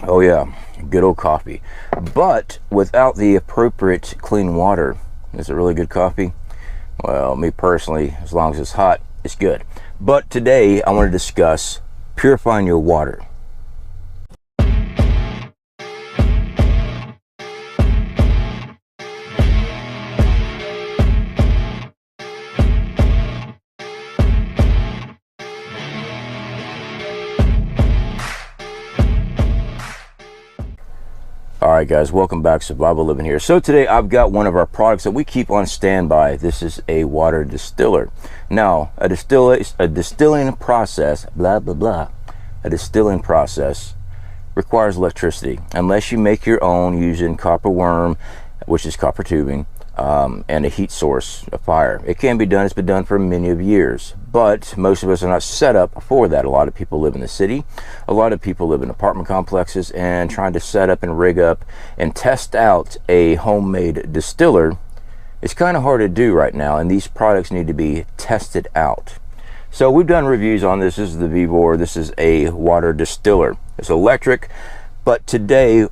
Oh yeah, good old coffee. But without the appropriate clean water, is it really good coffee? Well, me personally, as long as it's hot, it's good. But today I want to discuss purifying your water. Alright guys, welcome back. Survival Living here. So today I've got one of our products that we keep on standby. This is a water distiller. Now, a distilling process, blah blah blah, a distilling process requires electricity. Unless you make your own using copper worm, which is copper tubing, and a heat source, a fire. It can be done. It's been done for many of years, but most of us are not set up for that. A lot of people live in the city. A lot of people live in apartment complexes, and trying to set up and rig up and test out a homemade distiller is kind of hard to do right now, and these products need to be tested out. So we've done reviews on this. This is the Vivor. This is a water distiller. It's electric, but today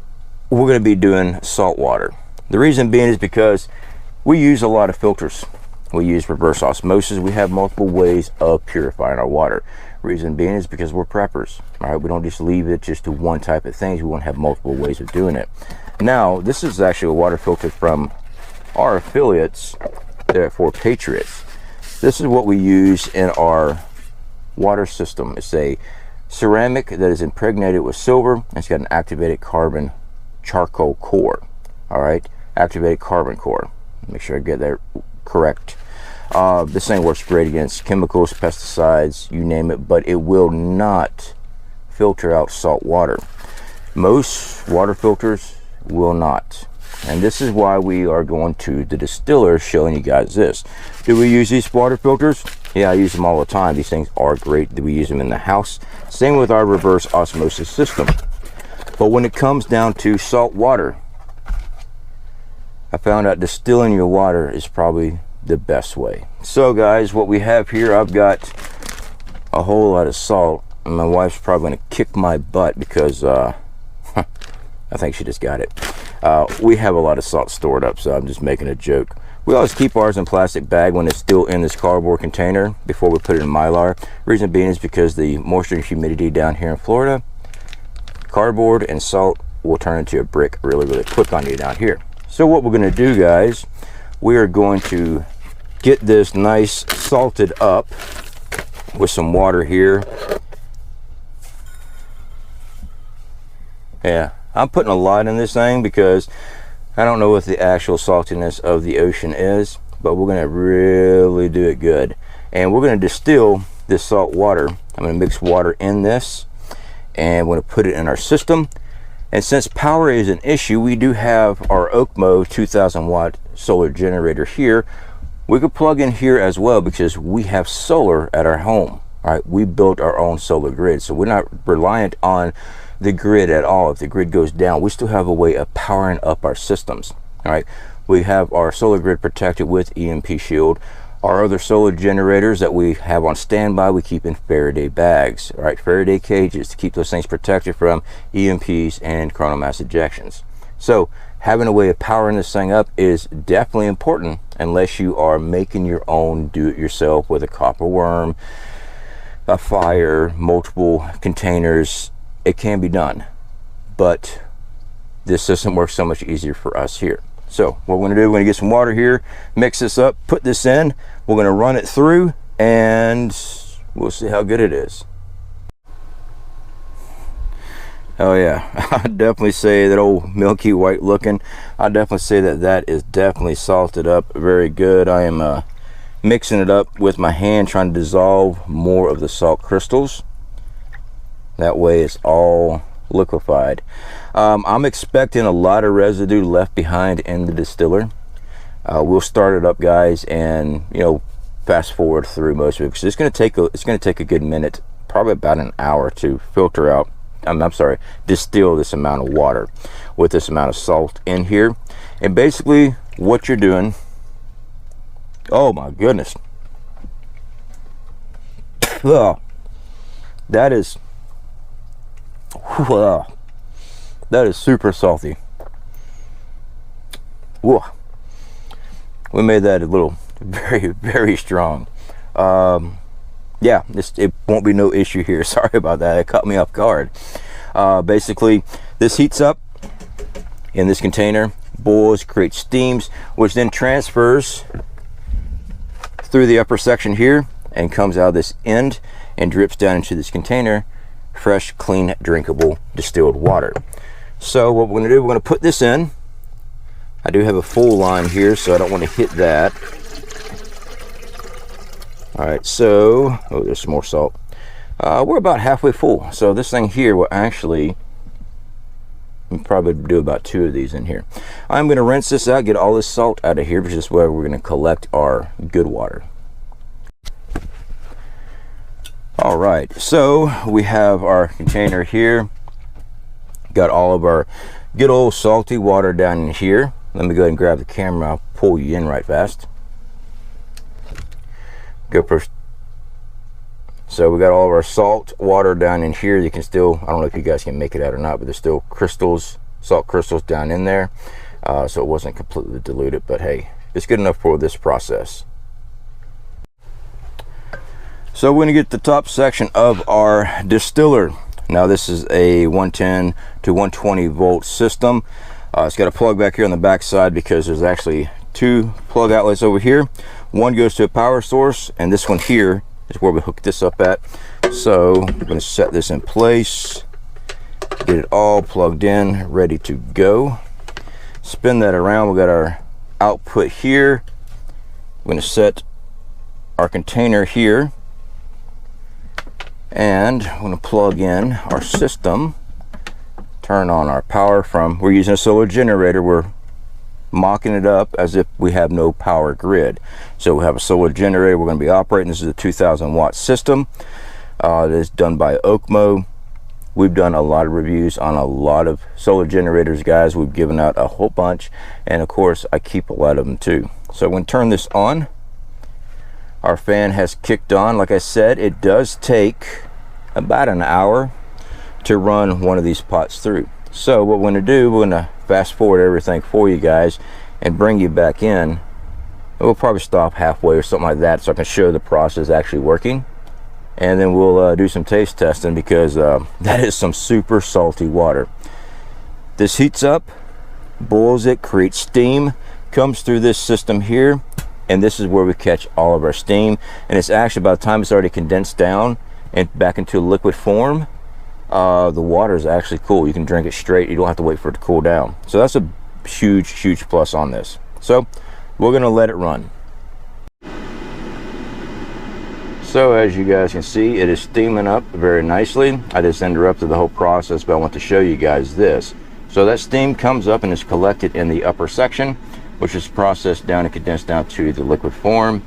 we're going to be doing salt water. The reason being is because we use a lot of filters. We use reverse osmosis. We have multiple ways of purifying our water. Reason being is because we're preppers. All right, we don't just leave it just to one type of things. We want to have multiple ways of doing it. Now, this is actually a water filter from our affiliates there for Patriots. This is what we use in our water system. It's a ceramic that is impregnated with silver, and it's got an activated carbon charcoal core. All right, activated carbon core. Make sure I get that correct. This thing works great against chemicals, pesticides, you name it, but it will not filter out salt water. Most water filters will not. And this is why we are going to the distiller, showing you guys this. Do we use these water filters? Yeah, I use them all the time. These things are great. We use them in the house. Same with our reverse osmosis system. But when it comes down to salt water, I found out distilling your water is probably the best way. So guys, what we have here, I've got a whole lot of salt, and my wife's probably going to kick my butt because I think she just got it. We have a lot of salt stored up, so I'm just making a joke. We always keep ours in a plastic bag when it's still in this cardboard container before we put it in Mylar. Reason being is because the moisture and humidity down here in Florida, cardboard and salt will turn into a brick really quick on you down here. So what we're going to do, guys, we are going to get this nice salted up with some water here. Yeah, I'm putting a lot in this thing because I don't know what the actual saltiness of the ocean is, but we're going to really do it good. And we're going to distill this salt water. I'm going to mix water in this, and we're going to put it in our system. And since power is an issue, we do have our Okmo 2000 watt solar generator here. We could plug in here as well because we have solar at our home. All right, we built our own solar grid, so we're not reliant on the grid at all. If the grid goes down, we still have a way of powering up our systems. All right, we have our solar grid protected with EMP shield. Our other solar generators that we have on standby, we keep in Faraday bags, all right, Faraday cages, to keep those things protected from EMPs and coronal mass ejections. So having a way of powering this thing up is definitely important, unless you are making your own do-it-yourself with a copper worm, a fire, multiple containers. It can be done, but this system works so much easier for us here. So what we're going to do, we're going to get some water here, mix this up, put this in, we're going to run it through, and we'll see how good it is. Oh yeah, I definitely say that old milky white looking, I definitely say that that is definitely salted up very good. I am mixing it up with my hand, trying to dissolve more of the salt crystals. That way it's all liquefied. I'm expecting a lot of residue left behind in the distiller. We'll start it up, guys, and fast forward through most of it because it's going to take a good minute, probably about an hour, to filter out. I'm sorry, distill this amount of water with this amount of salt in here. And basically, what you're doing. Oh my goodness. Oh, that is. That is super salty. Whoa. We made that a little very strong. Yeah, it won't be no issue here. Sorry about that. It caught me off guard. Basically, this heats up in this container, boils, creates steams, which then transfers through the upper section here and comes out this end and drips down into this container, fresh, clean, drinkable distilled water. So what we're going to do, we're going to put this in. I do have a full line here, so I don't want to hit that. All right, so, oh, there's some more salt. We're about halfway full. So this thing here will actually, we'll probably do about 2 of these in here. I'm going to rinse this out, get all this salt out of here, which is where we're going to collect our good water. All right, so we have our container here. Got all of our good old salty water down in here. Let me go ahead and grab the camera. I'll pull you in right fast. Go first. So we got all of our salt water down in here. You can still, I don't know if you guys can make it out or not, but there's still crystals, salt crystals down in there. So it wasn't completely diluted, but hey, it's good enough for this process. So we're going to get the top section of our distiller. Now this is a 110 to 120 volt system. It's got a plug back here on the back side because there's actually 2 plug outlets over here. One goes to a power source, and this one here is where we hook this up at. So we're going to set this in place, get it all plugged in, ready to go. Spin that around. We got our output here. We're going to set our container here, and we're going to plug in our system, turn on our power from, we're using a solar generator. We're mocking it up as if we have no power grid. So we have a solar generator we're going to be operating. This is a 2,000 watt system. It is done by Okmo. We've done a lot of reviews on a lot of solar generators, guys. We've given out a whole bunch, and of course I keep a lot of them too. So I'm going to turn this on. Our fan has kicked on. Like I said, it does take about an hour to run one of these pots through. So what we're going to do, we're going to fast forward everything for you guys and bring you back in. We'll probably stop halfway or something like that so I can show the process actually working, and then we'll do some taste testing, because that is some super salty water. This heats up, boils it, creates steam, comes through this system here, and this is where we catch all of our steam. And it's actually, by the time it's already condensed down and back into liquid form, the water is actually cool. You can drink it straight. You don't have to wait for it to cool down. So that's a huge plus on this. So we're going to let it run. So as you guys can see, it is steaming up very nicely. I just interrupted the whole process, but I want to show you guys this. So that steam comes up and is collected in the upper section, which is processed down and condensed down to the liquid form,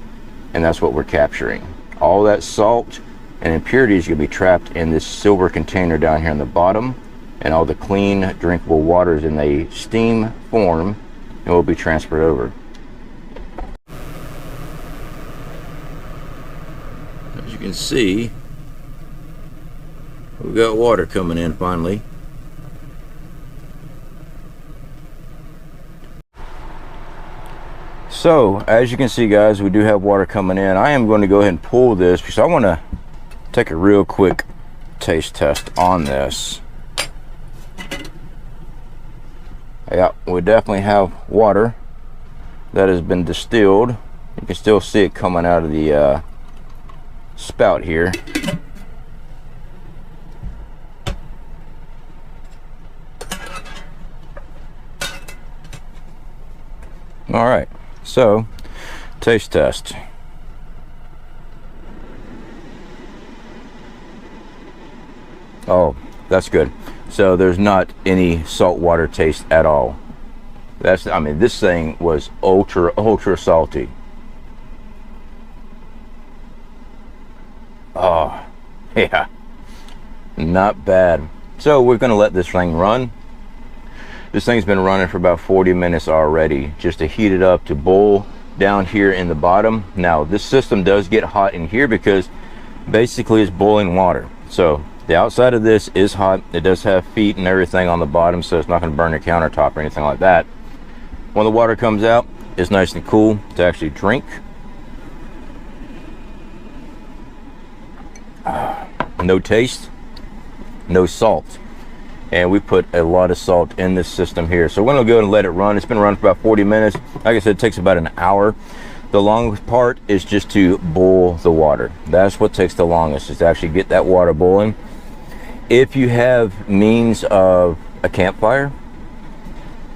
and that's what we're capturing. All that salt and impurities are going to be trapped in this silver container down here on the bottom, and all the clean drinkable water is in a steam form and will be transferred over. As you can see, we've got water coming in finally. So as you can see, guys, we do have water coming in. I am going to go ahead and pull this because I want to take a real quick taste test on this. Yeah, we definitely have water that has been distilled. You can still see it coming out of the spout here. All right, so taste test. Oh, that's good. So there's not any salt water taste at all. That's, I mean, this thing was ultra salty. Oh, yeah, not bad. So we're gonna let this thing run. This thing's been running for about 40 minutes already, just to heat it up to boil down here in the bottom. Now this system does get hot in here because basically it's boiling water. So The outside of this is hot. It does have feet and everything on the bottom, so it's not going to burn your countertop or anything like that. When the water comes out, it's nice and cool to actually drink. No taste, no salt. And we put a lot of salt in this system here. So we're gonna go and let it run. It's been running for about 40 minutes. Like I said, it takes about an hour. The longest part is just to boil the water. That's what takes the longest, is to actually get that water boiling. If you have means of a campfire,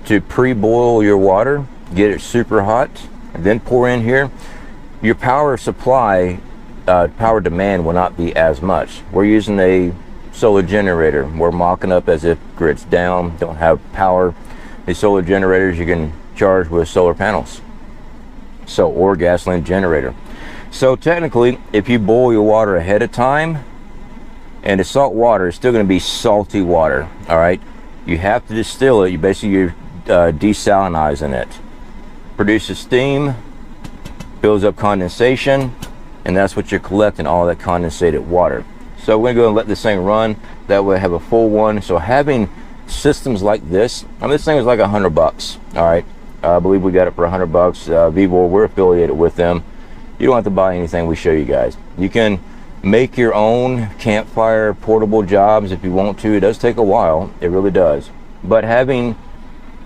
to pre-boil your water, get it super hot, and then pour in here, your power supply, power demand will not be as much. We're using a solar generator. We're mocking up as if grid's down, don't have power. These solar generators you can charge with solar panels, so, or gasoline generator. So technically, if you boil your water ahead of time, and it's salt water, it's still going to be salty water. All right, you have to distill it. You basically, you're desalinizing it. Produces steam, builds up condensation, and that's what you're collecting, all that condensated water. So we're gonna go and let this thing run. That way I have a full one. So having systems like this, I mean, this thing was like $100. All right, I believe we got it for $100. Vivor, we're affiliated with them. You don't have to buy anything we show you guys. You can make your own campfire portable jobs if you want to. It does take a while, it really does. But having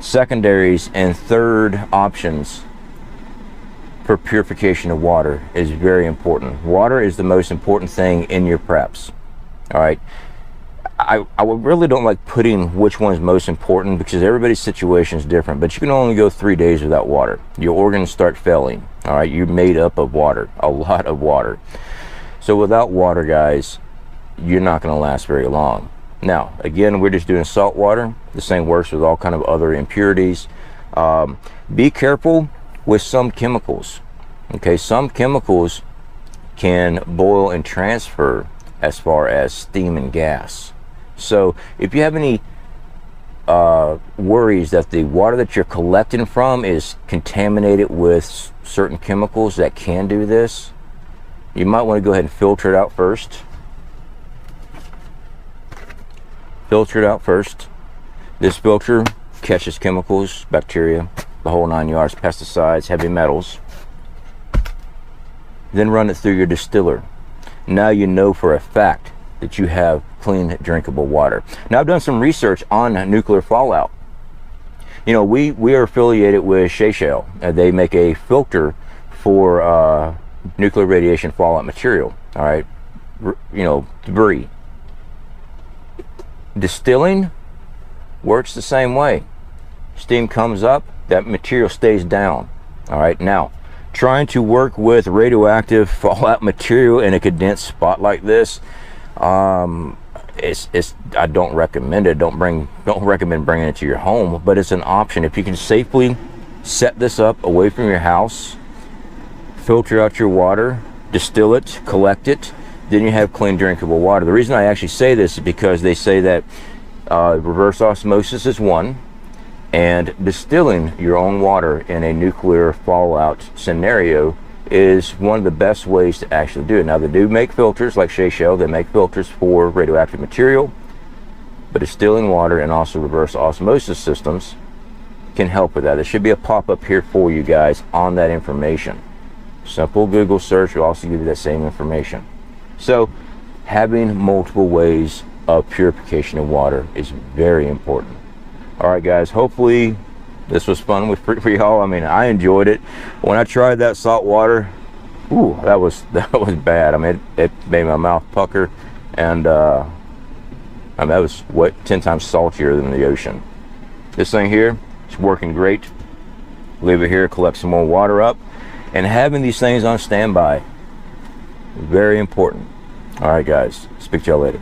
secondaries and third options for purification of water is very important. Water is the most important thing in your preps. All right, I really don't like putting which one is most important, because everybody's situation is different. But you can only go 3 days without water. Your organs start failing. All right, you're made up of water, a lot of water. So without water, guys, you're not going to last very long. Now, again, we're just doing salt water. This thing works with all kind of other impurities. Be careful with some chemicals. Okay, some chemicals can boil and transfer as far as steam and gas. So if you have any worries that the water that you're collecting from is contaminated with certain chemicals that can do this, you might want to go ahead and filter it out first. Filter it out first. This filter catches chemicals, bacteria, the whole 9 yards, pesticides, heavy metals. Then run it through your distiller. Now you know for a fact that you have clean, drinkable water. Now, I've done some research on nuclear fallout. You know, we are affiliated with SHTF. They make a filter for nuclear radiation fallout material. All right, you know, debris. Distilling works the same way. Steam comes up, that material stays down. All right, now trying to work with radioactive fallout material in a condensed spot like this, it's I don't recommend it. Don't recommend bringing it to your home, but it's an option. If you can safely set this up away from your house, filter out your water, distill it, collect it, then you have clean, drinkable water. The reason I actually say this is because they say that reverse osmosis is one, and distilling your own water in a nuclear fallout scenario is one of the best ways to actually do it. Now, they do make filters like SHTF. They make filters for radioactive material, but distilling water and also reverse osmosis systems can help with that. There should be a pop-up here for you guys on that information. Simple Google search will also give you that same information. So having multiple ways of purification of water is very important. All right, guys, hopefully this was fun for y'all. I mean, I enjoyed it. When I tried that salt water, ooh, that was bad. I mean, it made my mouth pucker, and I mean, that was 10 times saltier than the ocean. This thing here, it's working great. Leave it here, collect some more water up, and having these things on standby, very important. All right, guys, speak to y'all later.